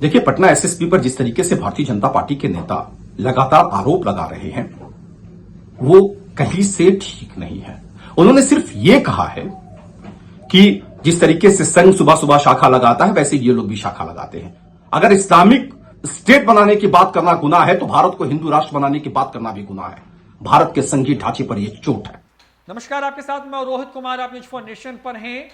देखिए, पटना एसएसपी पर जिस तरीके से भारतीय जनता पार्टी के नेता लगातार आरोप लगा रहे हैं वो कहीं से ठीक नहीं है। उन्होंने सिर्फ ये कहा है कि जिस तरीके से संघ सुबह सुबह शाखा लगाता है वैसे ये लोग भी शाखा लगाते हैं। अगर इस्लामिक स्टेट बनाने की बात करना गुनाह है तो भारत को हिंदू राष्ट्र बनाने की बात करना भी गुनाह है। भारत के संघीय ढांचे पर यह चोट है। नमस्कार, आपके साथ मैं रोहित कुमार, आप न्यूज़ फॉर नेशन पर हैं।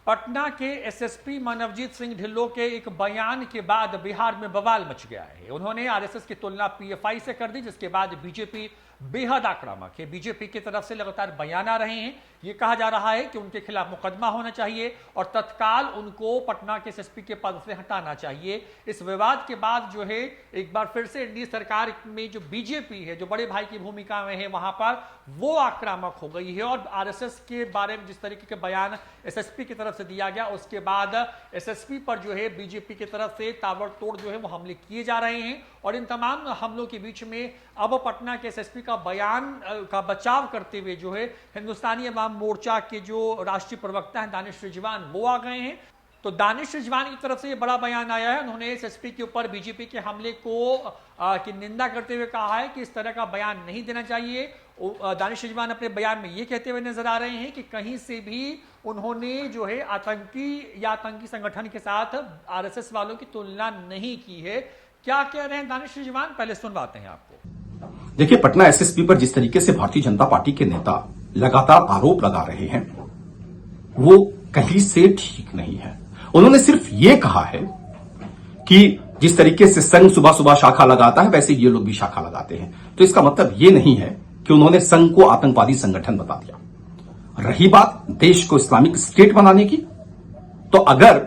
पटना के एसएसपी मनवजीत सिंह ढिल्लों के एक बयान के बाद बिहार में बवाल मच गया है। उन्होंने आरएसएस की तुलना पीएफआई से कर दी, जिसके बाद बीजेपी बेहद आक्रामक है। बीजेपी की तरफ से लगातार बयान आ रहे हैं। यह कहा जा रहा है कि उनके खिलाफ मुकदमा होना चाहिए और तत्काल उनको पटना के एसएसपी के पद से हटाना चाहिए। इस विवाद के बाद जो है एक बार फिर से एनडीए सरकार में जो बीजेपी है, जो बड़े भाई की भूमिका में है, वहां पर वो आक्रामक हो गई है और आरएसएस के बारे में जिस तरीके के बयान एसएसपी की तरफ से दिया गया, उसके बाद एसएसपी पर जो है बीजेपी की तरफ से ताबड़तोड़ जो है वो हमले किए जा रहे हैं। और इन तमाम हमलों के बीच में अब पटना के एसएसपी का बयान का बचाव करते हुए जो है हिंदुस्तानी अवाम मोर्चा के जो राष्ट्रीय प्रवक्ता हैं दानिश रिजवान, वो आ गए हैं। तो दानिश रिजवान की तरफ से ये बड़ा बयान आया है। उन्होंने एसएसपी के ऊपर बीजेपी के हमले की निंदा करते हुए कहा है कि इस तरह का बयान नहीं देना चाहिए। दानिश रिजवान अपने बयान में ये कहते हुए नजर आ रहे हैं कि कहीं से भी उन्होंने जो है आतंकी संगठन के साथ आरएसएस वालों की तुलना नहीं की है। क्या कह रहे हैं दानिश रिजवान, पहले सुनवाते हैं आपको। देखिए, पटना एसएसपी पर जिस तरीके से भारतीय जनता पार्टी के नेता लगातार आरोप लगा रहे हैं वो कहीं से ठीक नहीं है। उन्होंने सिर्फ ये कहा है कि जिस तरीके से संघ सुबह सुबह शाखा लगाता है वैसे ये लोग भी शाखा लगाते हैं। तो इसका मतलब ये नहीं है कि उन्होंने संघ को आतंकवादी संगठन बता दिया। रही बात देश को इस्लामिक स्टेट बनाने की, तो अगर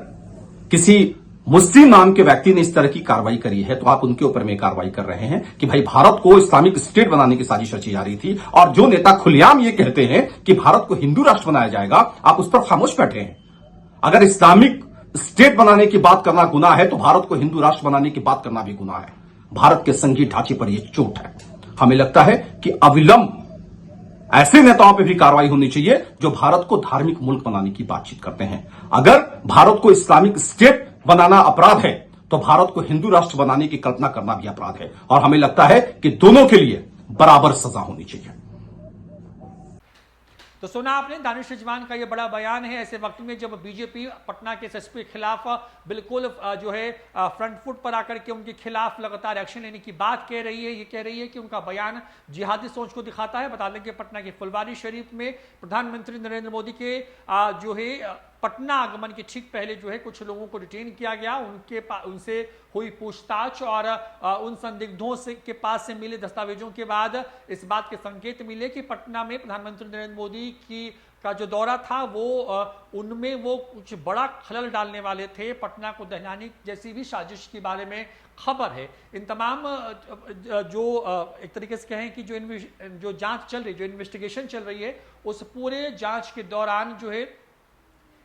किसी मुस्लिम नाम के व्यक्ति ने इस तरह की कार्रवाई करी है तो आप उनके ऊपर में कार्रवाई कर रहे हैं कि भाई भारत को इस्लामिक स्टेट बनाने की साजिश रची जा रही थी। और जो नेता खुलेआम ये कहते हैं कि भारत को हिंदू राष्ट्र बनाया जाएगा, आप उस पर खामोश बैठे हैं। अगर इस्लामिक स्टेट बनाने की बात करना गुनाह है तो भारत को हिंदू राष्ट्र बनाने की बात करना भी गुनाह है। भारत के संघीय ढांचे पर यह चोट है। हमें लगता है कि अविलंब ऐसे नेताओं पर भी कार्रवाई होनी चाहिए जो भारत को धार्मिक मुल्क बनाने की बातचीत करते हैं। अगर भारत को इस्लामिक स्टेट बनाना अपराध है तो भारत को हिंदू राष्ट्र बनाने की कल्पना करना भी अपराध है। और हमें लगता है कि दोनों के लिए बराबर सजा होनी चाहिए। तो सुना आपने दानिश रिजवान का ये बड़ा बयान है ऐसे वक्त में जब बीजेपी पटना के एसएसपी के खिलाफ बिल्कुल जो है फ्रंट फुट पर आकर के उनके खिलाफ लगातार एक्शन लेने की बात कह रही है। ये कह रही है कि उनका बयान जिहादी सोच को दिखाता है। बता दें कि पटना के फुलवारी शरीफ में प्रधानमंत्री नरेंद्र मोदी के जो है पटना आगमन के ठीक पहले जो है कुछ लोगों को डिटेन किया गया। उनसे हुई पूछताछ और उन संदिग्धों के पास से मिले दस्तावेजों के बाद इस बात के संकेत मिले कि पटना में प्रधानमंत्री नरेंद्र मोदी का जो दौरा था वो उनमें वो कुछ बड़ा खलल डालने वाले थे। पटना को दहलाने जैसी भी साजिश के बारे में खबर है। इन तमाम जो एक तरीके से कहें कि जो जांच चल रही, जो इन्वेस्टिगेशन चल रही है, उस पूरे जांच के दौरान जो है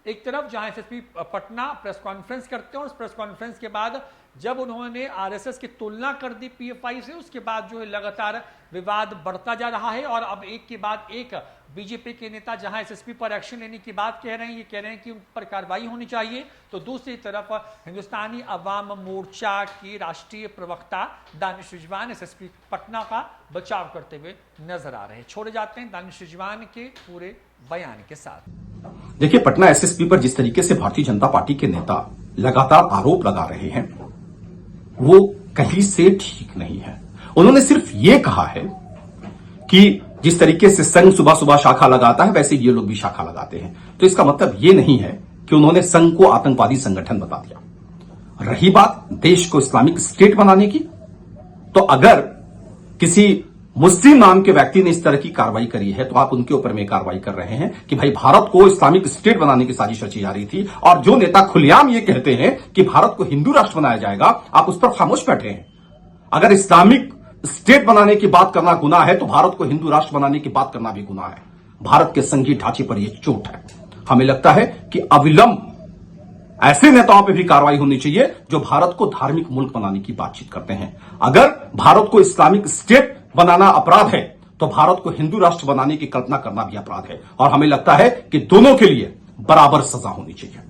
एक तरफ जहां एसएसपी पटना प्रेस कॉन्फ्रेंस करते हैं और उस प्रेस कॉन्फ्रेंस के बाद जब उन्होंने आरएसएस की तुलना कर दी पीएफआई से, उसके बाद जो है लगातार विवाद बढ़ता जा रहा है। और अब एक के बाद एक बीजेपी के नेता जहां एसएसपी पर एक्शन लेने की बात कह रहे हैं, ये कह रहे हैं कि उन पर कार्रवाई होनी चाहिए, तो दूसरी तरफ हिंदुस्तानी अवाम मोर्चा की राष्ट्रीय प्रवक्ता दानिश रिजवान एसएसपी पटना का बचाव करते हुए नजर आ रहे हैं। छोड़े जाते हैं दानिश रिजवान के पूरे बयान के साथ। देखिए, पटना एसएसपी पर जिस तरीके से भारतीय जनता पार्टी के नेता लगातार आरोप लगा रहे हैं वो कहीं से ठीक नहीं है। उन्होंने सिर्फ ये कहा है कि जिस तरीके से संघ सुबह सुबह शाखा लगाता है वैसे ये लोग भी शाखा लगाते हैं। तो इसका मतलब ये नहीं है कि उन्होंने संघ को आतंकवादी संगठन बता दिया। रही बात देश को इस्लामिक स्टेट बनाने की, तो अगर किसी मुस्लिम नाम के व्यक्ति ने इस तरह की कार्रवाई करी है तो आप उनके ऊपर में कार्रवाई कर रहे हैं कि भाई भारत को इस्लामिक स्टेट बनाने की साजिश रची जा रही थी। और जो नेता खुलेआम ये कहते हैं कि भारत को हिंदू राष्ट्र बनाया जाएगा, आप उस पर खामोश बैठे हैं। अगर इस्लामिक स्टेट बनाने की बात करना गुनाह है तो भारत को हिंदू राष्ट्र बनाने की बात करना भी गुनाह है। भारत के संघीय ढांचे पर यह चोट है। हमें लगता है कि अविलंब ऐसे नेताओं पर भी कार्रवाई होनी चाहिए जो भारत को धार्मिक मुल्क बनाने की बातचीत करते हैं। अगर भारत को इस्लामिक स्टेट बनाना अपराध है तो भारत को हिंदू राष्ट्र बनाने की कल्पना करना भी अपराध है। और हमें लगता है कि दोनों के लिए बराबर सजा होनी चाहिए।